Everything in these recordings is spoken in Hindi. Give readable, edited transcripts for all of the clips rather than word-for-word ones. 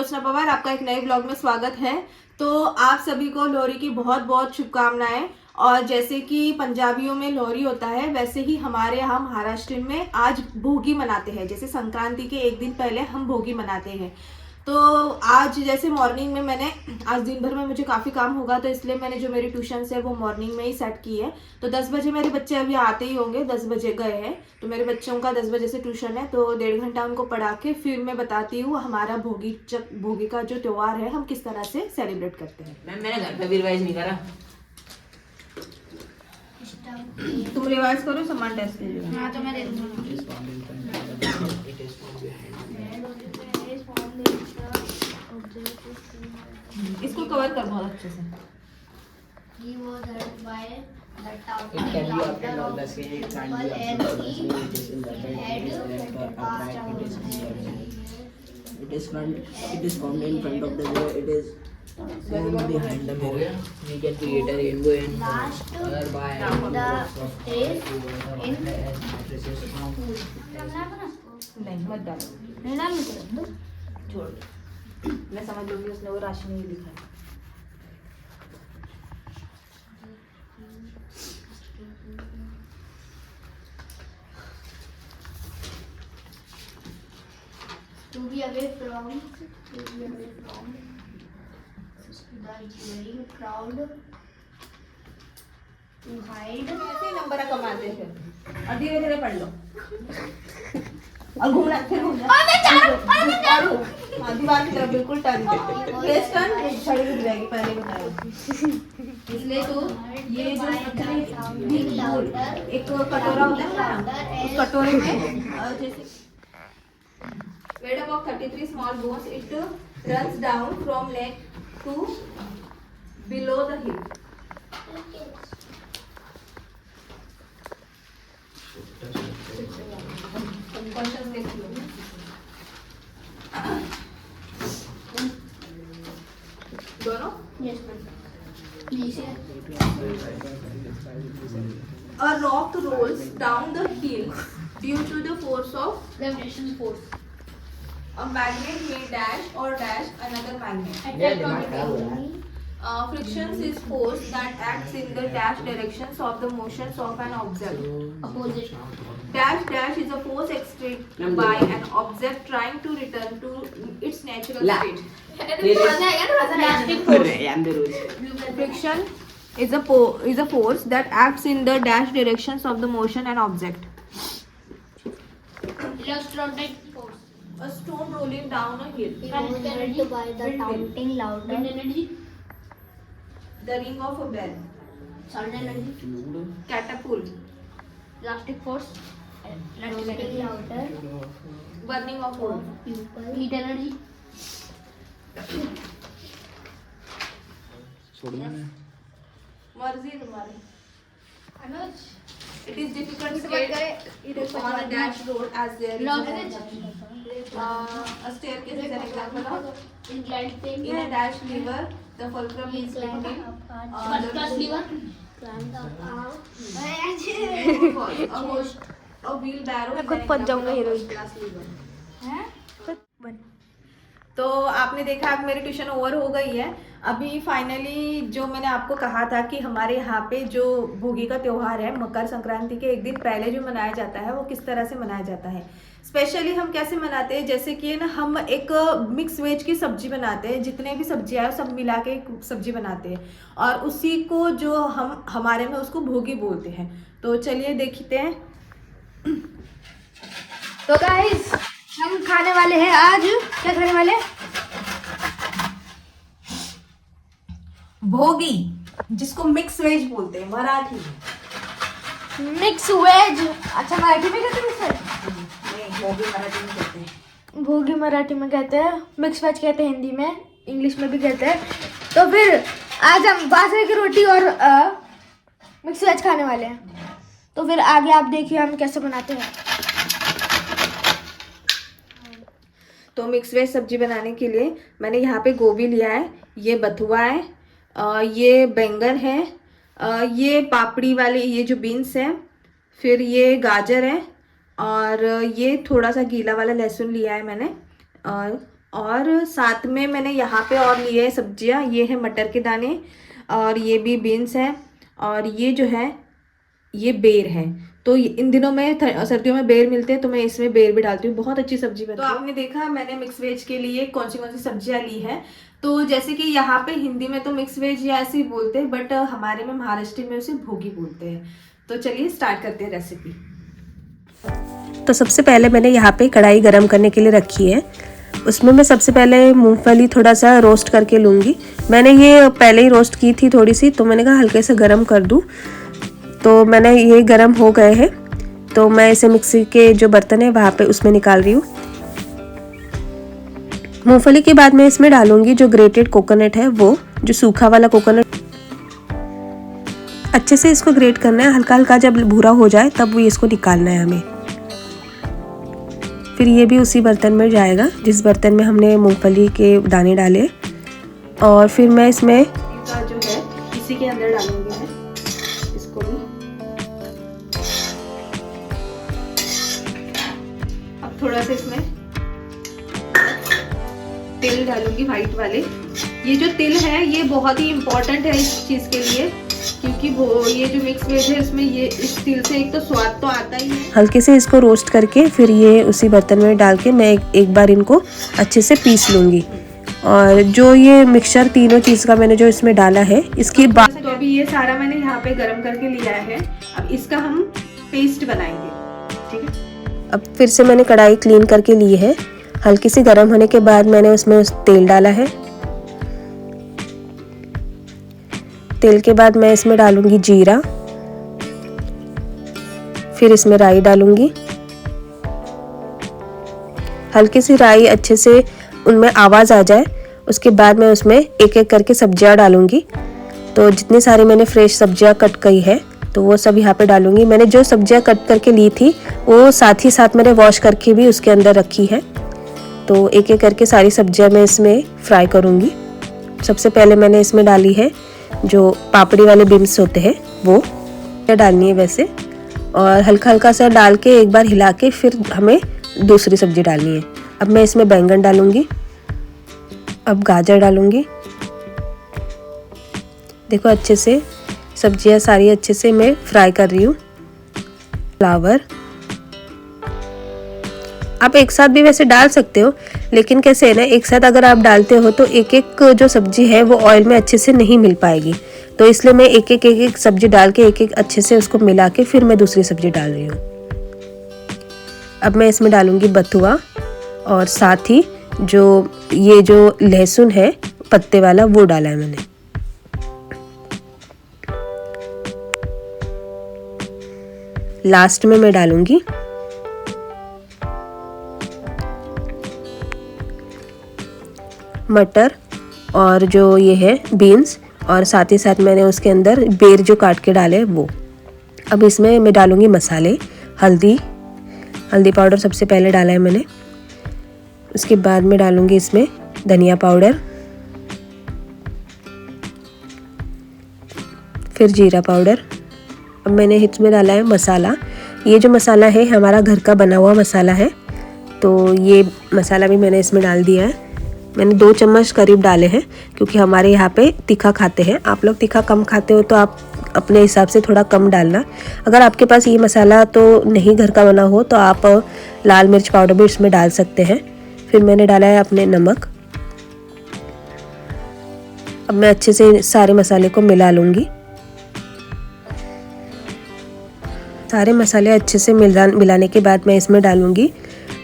सुलोचना पवार, आपका एक नए ब्लॉग में स्वागत है। तो आप सभी को लोहड़ी की बहुत बहुत शुभकामनाएं। और जैसे कि पंजाबियों में लोहड़ी होता है, वैसे ही हमारे यहाँ महाराष्ट्र में आज भोगी मनाते हैं। जैसे संक्रांति के एक दिन पहले हम भोगी मनाते हैं। तो आज जैसे मॉर्निंग में मैंने आज दिन भर में मुझे काफ़ी काम होगा, तो इसलिए मैंने जो मेरी ट्यूशन्स है वो मॉर्निंग में ही सेट की है। तो 10 बजे मेरे बच्चे अभी आते ही होंगे, 10 बजे गए हैं। तो मेरे बच्चों का 10 बजे से ट्यूशन है, तो 1.5 घंटा उनको पढ़ा के फिर मैं बताती हूँ हमारा भोगी का जो त्यौहार है हम किस तरह से सेलिब्रेट करते हैं। मैम मैंने घर पे भी रिवाइज नहीं करा। तुम रिवाइज करो, सामान टेस्ट दे दो। हाँ तो मैं दे दूंगा। इसको कवर कर बहुत अच्छे से। He was hurt by the It towering can be up laughter and down of the scale, it can't people be up and and down the he scale, it is in the right, had it is left or passed upright, it is out square. It is formed in front of the mirror, it is formed behind the mirror. We can create a rainbow and last color by the stage in matrices from नहीं मत डालो, छोड़ दो। मैं समझ लूंगी उसने वो राशि नहीं लिखा है। to be away from the cheering crowd, to hide ऐसे ही नंबर कमाते थे और धीरे धीरे पढ़ लो और घूमना फिर घूमना हाँ दीवार की तरफ बिल्कुल टर्न फेस टर्न, छड़ी गिर जाएगी पहले बताओ। इसलिए तो ये जो एक कटोरा होता है ना, उस कटोरे में जैसे made up of 33 small bones, it runs down from neck to below the hip. Questions देख लो। दोनों? yes ma'am. A rock rolls down the hill due to the force of Gravitational force. a magnet may dash or dash another magnet. मेरा दिमाग खराब हो रहा है। Friction is force that acts in the dash directions of the motions of an object. Opposite. Dash dash is a force exerted by an object trying to return to its natural La. state. Elastic कर force. रहे हैं अंदर रोज। Friction is a force that acts in the dash directions of the motion and object. Electronic force. A stone rolling down a hill. Kinetic energy by the taunting louder. Wind energy. The ring of a bell. Sound energy. Catapult. Elastic force. Electric louder. Burning of wood. Heat energy. मर्जी तुम्हारी। Anuj. It is difficult to get on a dash road as there is a staircase is an example of Inclined plane. in a dash lever the fulcrum is between First class lever. a wheelbarrow मैं is खुद an फंस example जाऊंगा of heroine. first class lever। तो आपने देखा अब मेरी ट्यूशन ओवर हो गई है। अभी फाइनली जो मैंने आपको कहा था कि हमारे यहाँ पे जो भोगी का त्यौहार है मकर संक्रांति के एक दिन पहले जो मनाया जाता है वो किस तरह से मनाया जाता है। स्पेशली हम कैसे मनाते हैं, जैसे कि ना हम एक मिक्स वेज की सब्जी बनाते हैं, जितने भी सब्जियाँ हैं सब मिला के एक सब्जी बनाते हैं और उसी को जो हम हमारे में उसको भोगी बोलते हैं। तो चलिए देखते हैं। तो गाइस हम खाने वाले हैं आज, क्या खाने वाले? भोगी, जिसको मिक्स वेज बोलते हैं मराठी में। Mix veg. अच्छा मराठी में कहते हैं सर? नहीं, भोगी मराठी में कहते हैं। भोगी मराठी में कहते हैं, मिक्स वेज कहते हैं हिंदी में, इंग्लिश में भी कहते हैं। तो फिर आज हम बाजरे की रोटी और मिक्स वेज खाने वाले हैं। तो फिर आगे आप देखिए हम कैसे बनाते हैं। तो मिक्स वेज सब्जी बनाने के लिए मैंने यहाँ पे गोभी लिया है, ये बथुआ है, ये बैंगन है, ये पापड़ी वाले ये जो बीन्स हैं, फिर ये गाजर है और ये थोड़ा सा गीला वाला लहसुन लिया है मैंने, और और साथ में मैंने यहाँ पे और लिए है सब्जियाँ। ये है मटर के दाने और ये भी बीन्स है और ये जो है ये बेर है। तो इन दिनों में सर्दियों में बेर मिलते हैं तो मैं इसमें बेर भी डालती हूँ, बहुत अच्छी सब्जी बनती है। तो आपने देखा मैंने मिक्स वेज के लिए कौन सी सब्जियाँ ली है। तो जैसे कि यहाँ पे हिंदी में तो मिक्स वेज या ऐसे ही बोलते हैं, बट हमारे में महाराष्ट्र में उसे भोगी बोलते हैं। तो चलिए स्टार्ट करते हैं रेसिपी। तो सबसे पहले मैंने यहाँ पे कढ़ाई गरम करने के लिए रखी है। उसमें मैं सबसे पहले मूंगफली थोड़ा सा रोस्ट करके लूँगी। मैंने ये पहले ही रोस्ट की थी थोड़ी सी, तो मैंने कहा हल्के से गरम कर दूँ। तो मैंने ये गरम हो गए हैं, तो मैं इसे मिक्सी के जो बर्तन है वहाँ पे उसमें निकाल रही हूँ। मूंगफली के बाद मैं इसमें डालूंगी जो ग्रेटेड कोकोनट है, वो जो सूखा वाला कोकोनट। अच्छे से इसको ग्रेट करना है, हल्का हल्का जब भूरा हो जाए तब वो इसको निकालना है हमें। फिर ये भी उसी बर्तन में जाएगा जिस बर्तन में हमने मूंगफली के दाने डाले। और फिर मैं इसमें जो है इसी के अंदर डालूंगी मैं इसको भी। अब थोड़ा सा इसमें तिल डालूंगी वाइट वाले। ये जो तिल है ये बहुत ही इम्पोर्टेंट है इस चीज़ के लिए, क्योंकि वो ये जो मिक्स वेज है इसमें ये इस तिल से एक तो स्वाद तो आता ही है। हल्के से इसको रोस्ट करके फिर ये उसी बर्तन में डाल के मैं एक बार इनको अच्छे से पीस लूँगी। और जो ये मिक्सचर तीनों चीज़ का मैंने जो इसमें डाला है इसकी बात, तो अभी ये सारा मैंने यहाँ पे गरम करके लिया है। अब इसका हम पेस्ट बनाएंगे, ठीक है। अब फिर से मैंने कढ़ाई क्लीन करके ली है। हल्की सी गर्म होने के बाद मैंने उसमें तेल डाला है। तेल के बाद मैं इसमें डालूंगी जीरा, फिर इसमें राई डालूंगी। हल्की सी राई अच्छे से उनमें आवाज़ आ जाए उसके बाद मैं उसमें एक एक करके सब्जियां डालूंगी। तो जितनी सारी मैंने फ्रेश सब्जियां कट की है तो वो सब यहाँ पे डालूंगी। मैंने जो सब्जियां कट करके ली थी वो साथ ही साथ मैंने वॉश करके भी उसके अंदर रखी है। तो एक एक करके सारी सब्जियां मैं इसमें फ्राई करूंगी। सबसे पहले मैंने इसमें डाली है जो पापड़ी वाले बीन्स होते हैं वो डालनी है वैसे, और हल्का हल्का सा डाल के एक बार हिला के फिर हमें दूसरी सब्जी डालनी है। अब मैं इसमें बैंगन डालूंगी, अब गाजर डालूंगी। देखो अच्छे से सब्जियां सारी अच्छे से मैं फ्राई कर रही हूँ। फ्लावर आप एक साथ भी वैसे डाल सकते हो, लेकिन कैसे है ना, एक साथ अगर आप डालते हो तो एक एक जो सब्जी है वो ऑयल में अच्छे से नहीं मिल पाएगी। तो इसलिए मैं एक एक सब्जी डाल के एक एक अच्छे से उसको मिला के फिर मैं दूसरी सब्जी डाल रही हूँ। अब मैं इसमें डालूंगी बथुआ, और साथ ही जो ये जो लहसुन है पत्ते वाला वो डाला है मैंने। लास्ट में मैं डालूंगी मटर और जो ये है बीन्स, और साथ ही साथ मैंने उसके अंदर बेर जो काट के डाले वो। अब इसमें मैं डालूंगी मसाले। हल्दी पाउडर सबसे पहले डाला है मैंने। उसके बाद मैं डालूंगी इसमें धनिया पाउडर, फिर जीरा पाउडर। अब मैंने इसमें डाला है मसाला। ये जो मसाला है हमारा घर का बना हुआ मसाला है, तो ये मसाला भी मैंने इसमें डाल दिया है। मैंने 2 चम्मच करीब डाले हैं क्योंकि हमारे यहाँ पे तीखा खाते हैं। आप लोग तीखा कम खाते हो तो आप अपने हिसाब से थोड़ा कम डालना। अगर आपके पास ये मसाला तो नहीं घर का बना हो तो आप लाल मिर्च पाउडर भी इसमें डाल सकते हैं। फिर मैंने डाला है अपने नमक। अब मैं अच्छे से सारे मसाले को मिला लूँगी। सारे मसाले अच्छे से मिलाने के बाद मैं इसमें डालूँगी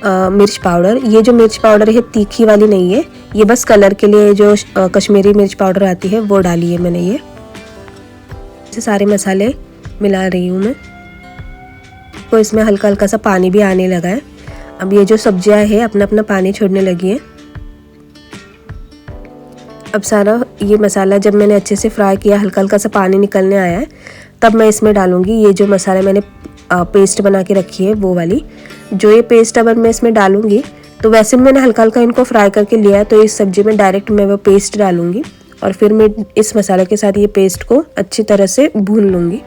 मिर्च पाउडर। ये जो मिर्च पाउडर है तीखी वाली नहीं है, ये बस कलर के लिए जो कश्मीरी मिर्च पाउडर आती है वो डाली है मैंने। ये सारे मसाले मिला रही हूँ मैं। तो इसमें हल्का हल्का सा पानी भी आने लगा है। अब ये जो सब्जियां है अपना अपना पानी छोड़ने लगी है। अब सारा ये मसाला जब मैंने अच्छे से फ्राई किया, हल्का हल्का सा पानी निकलने आया है, तब मैं इसमें डालूंगी ये जो मसाला मैंने पेस्ट बना के रखी है वो वाली। जो ये पेस्ट अब मैं इसमें डालूंगी, तो वैसे मैंने हल्का हल्का इनको फ्राई करके लिया है, तो इस सब्जी में डायरेक्ट मैं वो पेस्ट डालूंगी और फिर मैं इस मसाले के साथ ये पेस्ट को अच्छी तरह से भून लूँगी।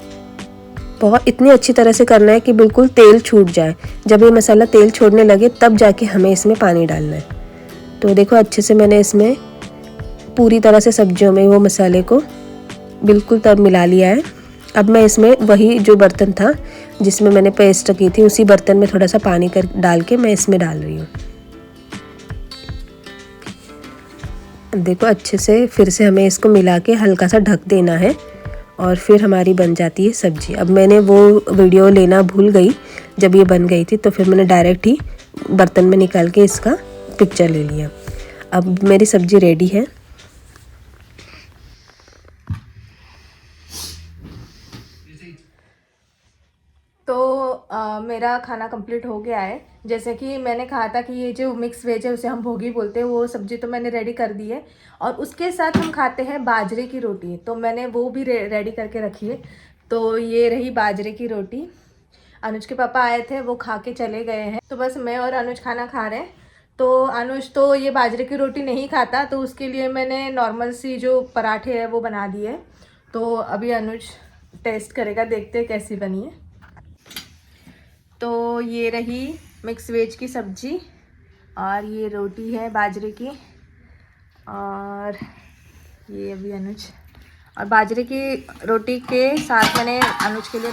बहुत इतनी अच्छी तरह से करना है कि बिल्कुल तेल छूट जाए। जब ये मसाला तेल छोड़ने लगे तब जाके हमें इसमें पानी डालना है। तो देखो अच्छे से मैंने इसमें पूरी तरह से सब्जियों में वो मसाले को बिल्कुल तब मिला लिया है। अब मैं इसमें वही जो बर्तन था जिसमें मैंने पेस्ट की थी, उसी बर्तन में थोड़ा सा पानी डाल के मैं इसमें डाल रही हूँ। देखो अच्छे से फिर से हमें इसको मिला के हल्का सा ढक देना है और फिर हमारी बन जाती है सब्जी। अब मैंने वो वीडियो लेना भूल गई जब ये बन गई थी, तो फिर मैंने डायरेक्ट ही बर्तन में निकाल के इसका पिक्चर ले लिया। अब मेरी सब्जी रेडी है। तो मेरा खाना कंप्लीट हो गया है। जैसे कि मैंने कहा था कि ये जो मिक्स वेज है उसे हम भोगी बोलते हैं, वो सब्जी तो मैंने रेडी कर दी है और उसके साथ हम खाते हैं बाजरे की रोटी, तो मैंने वो भी रेडी करके रखी है। तो ये रही बाजरे की रोटी। अनुज के पापा आए थे, वो खा के चले गए हैं, तो बस मैं और अनुज खाना खा रहे हैं। तो अनुज तो ये बाजरे की रोटी नहीं खाता, तो उसके लिए मैंने नॉर्मल सी जो पराठे है वो बना दिए। तो अभी अनुज टेस्ट करेगा, देखते हैं कैसी बनी है। तो ये रही मिक्स वेज की सब्जी और ये रोटी है बाजरे की, और ये अभी अनुज, और बाजरे की रोटी के साथ मैंने अनुज के लिए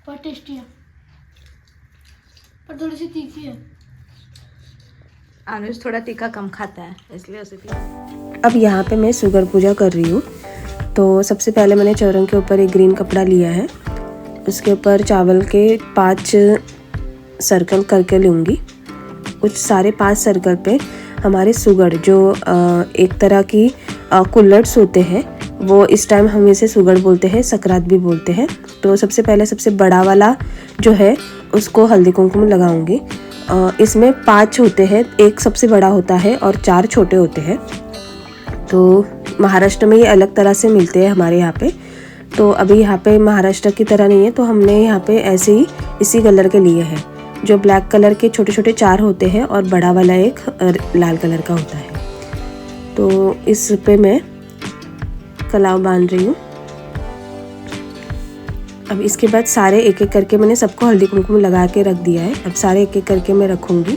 बहुत टेस्टी है पर थोड़ी सी तीखी है। अनुज थोड़ा तीखा कम खाता है इसलिए उसे अब यहाँ पे मैं सुगर पूजा कर रही हूँ। तो सबसे पहले मैंने चौरंग के ऊपर एक ग्रीन कपड़ा लिया है, उसके ऊपर चावल के 5 सर्कल करके लूँगी। उस सारे 5 सर्कल पे हमारे सुगर जो एक तरह की कुल्लड्स होते हैं, वो इस टाइम हम इसे सुगड़ बोलते हैं, सकरात भी बोलते हैं। तो सबसे पहले सबसे बड़ा वाला जो है उसको हल्दी कुमकुम लगाऊंगी। इसमें 5 होते हैं, एक सबसे बड़ा होता है और 4 छोटे होते हैं। तो महाराष्ट्र में ये अलग तरह से मिलते हैं हमारे यहाँ पे। तो अभी यहाँ पे महाराष्ट्र की तरह नहीं है, तो हमने यहाँ पे ऐसे ही इसी कलर के लिए हैं। जो ब्लैक कलर के छोटे छोटे 4 होते हैं और बड़ा वाला एक लाल कलर का होता है। तो इस पे मैं कलाव बांध रही हूँ। अब इसके बाद सारे एक एक करके मैंने सबको हल्दी कुमकुम लगा के रख दिया है। अब सारे एक एक करके मैं रखूँगी।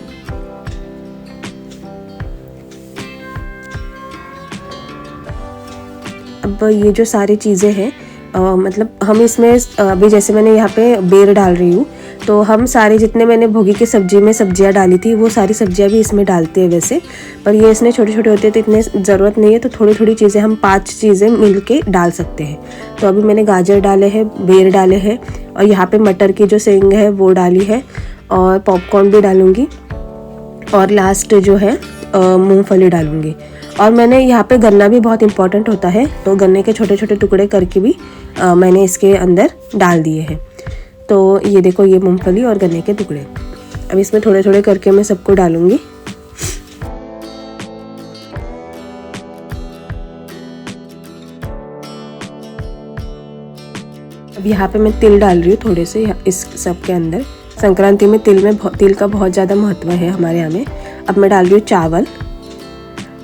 अब ये जो सारी चीज़ें हैं मतलब हम इसमें अभी जैसे मैंने यहाँ पे बेर डाल रही हूँ, तो हम सारे जितने मैंने भोगी की सब्जी में सब्जियाँ डाली थी वो सारी सब्जियाँ भी इसमें डालते हैं वैसे, पर ये इसमें छोटे छोटे होते हैं तो इतने ज़रूरत नहीं है। तो थोड़ी थोड़ी चीज़ें हम 5 चीज़ें मिल के डाल सकते हैं। तो अभी मैंने गाजर डाले हैं, बेर डाले हैं, और यहाँ पे मटर की जो सेंग है वो डाली है, और पॉपकॉर्न भी डालूँगी, और लास्ट जो है मूँगफली डालूँगी। और मैंने यहाँ पे गन्ना भी बहुत इंपॉर्टेंट होता है, तो गन्ने के छोटे छोटे टुकड़े करके भी मैंने इसके अंदर डाल दिए हैं। तो ये देखो, ये मूंगफली और गन्ने के टुकड़े। अब इसमें थोड़े थोड़े करके मैं सबको डालूंगी। अब यहाँ पे मैं तिल डाल रही हूँ थोड़े से इस सब के अंदर। संक्रांति में तिल का बहुत ज़्यादा महत्व है हमारे यहाँ में। अब मैं डाल रही हूँ चावल,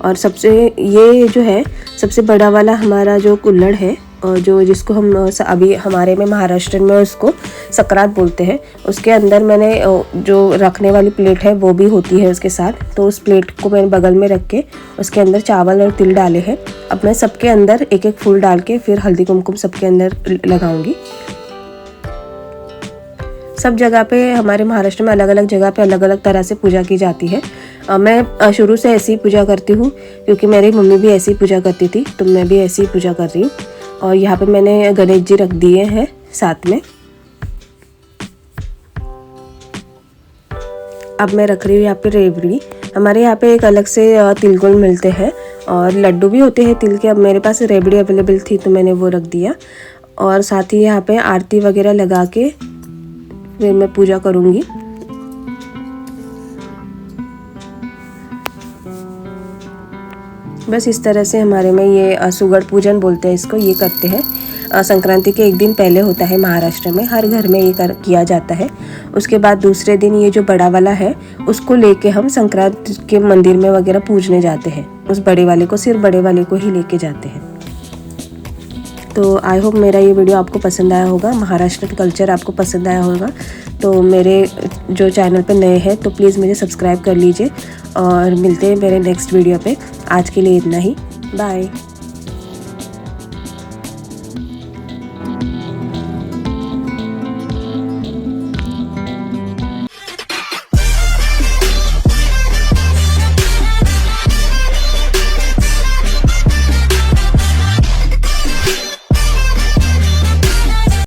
और सबसे ये जो है सबसे बड़ा वाला हमारा जो कुल्हड़ है, जो जिसको हम अभी हमारे में महाराष्ट्र में उसको सकरात बोलते हैं, उसके अंदर मैंने जो रखने वाली प्लेट है वो भी होती है उसके साथ। तो उस प्लेट को मैंने बगल में रख के उसके अंदर चावल और तिल डाले हैं। अब मैं सबके अंदर एक एक फूल डाल के फिर हल्दी कुमकुम सबके अंदर लगाऊंगी। सब जगह पे हमारे महाराष्ट्र में अलग अलग जगह पे अलग अलग तरह से पूजा की जाती है। मैं शुरू से ऐसी ही पूजा करती हूँ, क्योंकि मेरी मम्मी भी ऐसी ही पूजा करती थी, तो मैं भी ऐसी ही पूजा कर रही हूँ। और यहाँ पे मैंने गणेश जी रख दिए हैं साथ में। अब मैं रख रही हूँ यहाँ पे रेवड़ी। हमारे यहाँ पे एक अलग से तिलगुल मिलते हैं और लड्डू भी होते हैं तिल के। अब मेरे पास रेवड़ी अवेलेबल थी तो मैंने वो रख दिया, और साथ ही यहाँ पे आरती वगैरह लगा के फिर मैं पूजा करूँगी। बस इस तरह से हमारे में ये सुगड़ पूजन बोलते हैं इसको, ये करते हैं। संक्रांति के एक दिन पहले होता है महाराष्ट्र में, हर घर में ये किया जाता है। उसके बाद दूसरे दिन ये जो बड़ा वाला है उसको लेके हम संक्रांति के मंदिर में वगैरह पूजने जाते हैं। उस बड़े वाले को, सिर्फ बड़े वाले को ही लेके जाते हैं। तो आई होप मेरा ये वीडियो आपको पसंद आया होगा, महाराष्ट्र कल्चर आपको पसंद आया होगा। तो मेरे जो चैनल पे नए हैं तो प्लीज़ मुझे सब्सक्राइब कर लीजिए और मिलते हैं मेरे नेक्स्ट वीडियो पे। आज के लिए इतना ही, बाय।